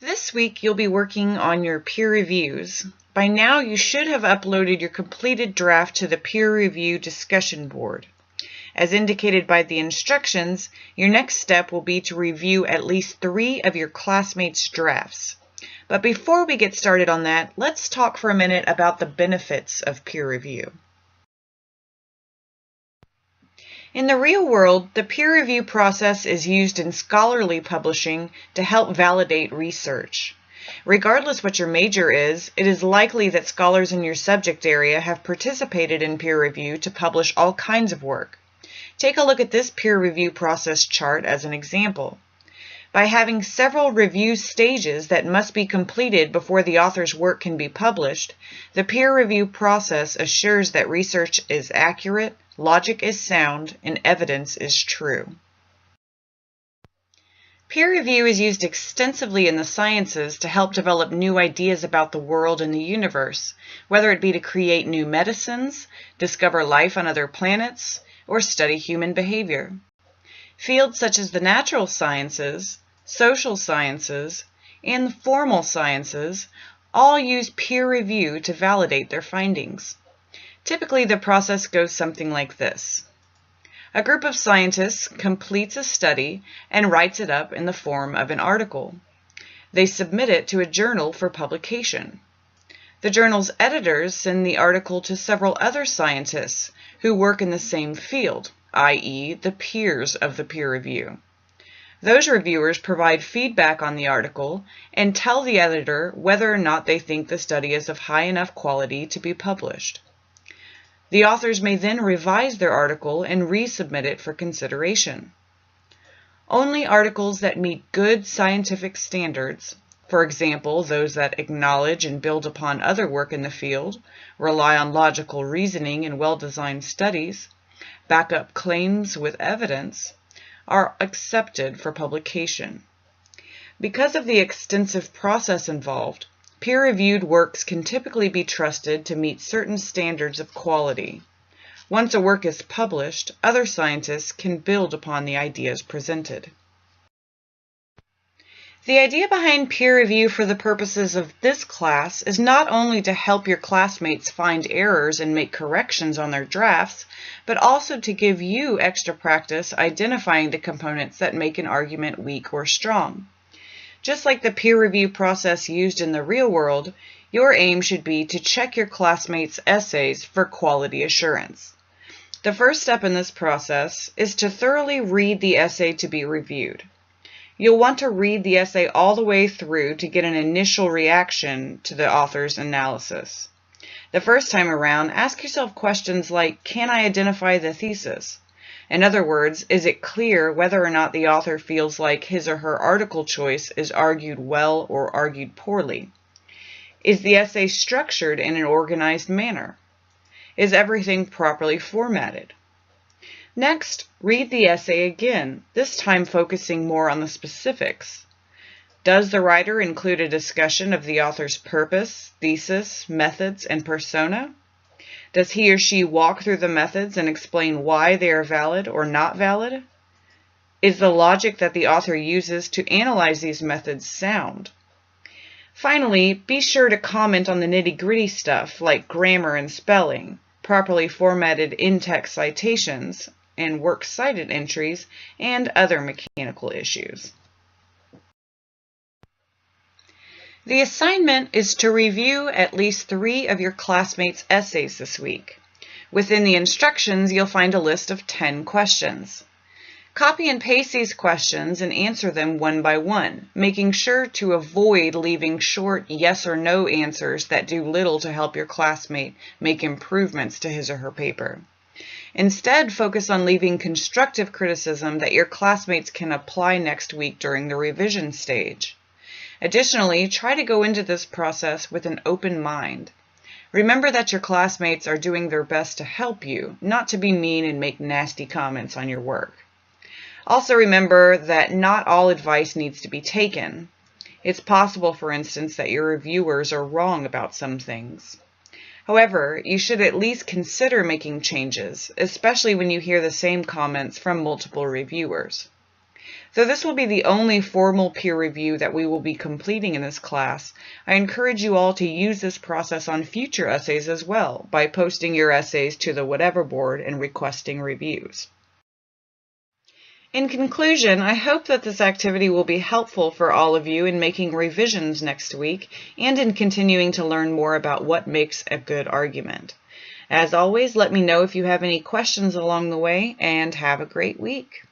This week you'll be working on your peer reviews. By now you should have uploaded your completed draft to the peer review discussion board. As indicated by the instructions, your next step will be to review at least 3 of your classmates' drafts. But before we get started on that, let's talk for a minute about the benefits of peer review. In the real world, the peer review process is used in scholarly publishing to help validate research. Regardless what your major is, it is likely that scholars in your subject area have participated in peer review to publish all kinds of work. Take a look at this peer review process chart as an example. By having several review stages that must be completed before the author's work can be published, the peer review process assures that research is accurate, logic is sound, and evidence is true. Peer review is used extensively in the sciences to help develop new ideas about the world and the universe, whether it be to create new medicines, discover life on other planets, or study human behavior. Fields such as the natural sciences, social sciences, and the formal sciences all use peer review to validate their findings. Typically, the process goes something like this. A group of scientists completes a study and writes it up in the form of an article. They submit it to a journal for publication. The journal's editors send the article to several other scientists who work in the same field, i.e., the peers of the peer review. Those reviewers provide feedback on the article and tell the editor whether or not they think the study is of high enough quality to be published. The authors may then revise their article and resubmit it for consideration. Only articles that meet good scientific standards, for example, those that acknowledge and build upon other work in the field, rely on logical reasoning and well-designed studies, back up claims with evidence, are accepted for publication. Because of the extensive process involved, peer-reviewed works can typically be trusted to meet certain standards of quality. Once a work is published, other scientists can build upon the ideas presented. The idea behind peer review for the purposes of this class is not only to help your classmates find errors and make corrections on their drafts, but also to give you extra practice identifying the components that make an argument weak or strong. Just like the peer review process used in the real world, your aim should be to check your classmates' essays for quality assurance. The first step in this process is to thoroughly read the essay to be reviewed. You'll want to read the essay all the way through to get an initial reaction to the author's analysis. The first time around, ask yourself questions like, can I identify the thesis? In other words, is it clear whether or not the author feels like his or her article choice is argued well or argued poorly? Is the essay structured in an organized manner? Is everything properly formatted? Next, read the essay again, this time focusing more on the specifics. Does the writer include a discussion of the author's purpose, thesis, methods, and persona? Does he or she walk through the methods and explain why they are valid or not valid? Is the logic that the author uses to analyze these methods sound? Finally, be sure to comment on the nitty-gritty stuff like grammar and spelling, properly formatted in-text citations, and works cited entries, and other mechanical issues. The assignment is to review at least 3 of your classmates' essays this week. Within the instructions, you'll find a list of 10 questions. Copy and paste these questions and answer them one by one, making sure to avoid leaving short yes or no answers that do little to help your classmate make improvements to his or her paper. Instead, focus on leaving constructive criticism that your classmates can apply next week during the revision stage. Additionally, try to go into this process with an open mind. Remember that your classmates are doing their best to help you, not to be mean and make nasty comments on your work. Also remember that not all advice needs to be taken. It's possible, for instance, that your reviewers are wrong about some things. However, you should at least consider making changes, especially when you hear the same comments from multiple reviewers. Though this will be the only formal peer review that we will be completing in this class, I encourage you all to use this process on future essays as well by posting your essays to the whatever board and requesting reviews. In conclusion, I hope that this activity will be helpful for all of you in making revisions next week and in continuing to learn more about what makes a good argument. As always, let me know if you have any questions along the way, and have a great week.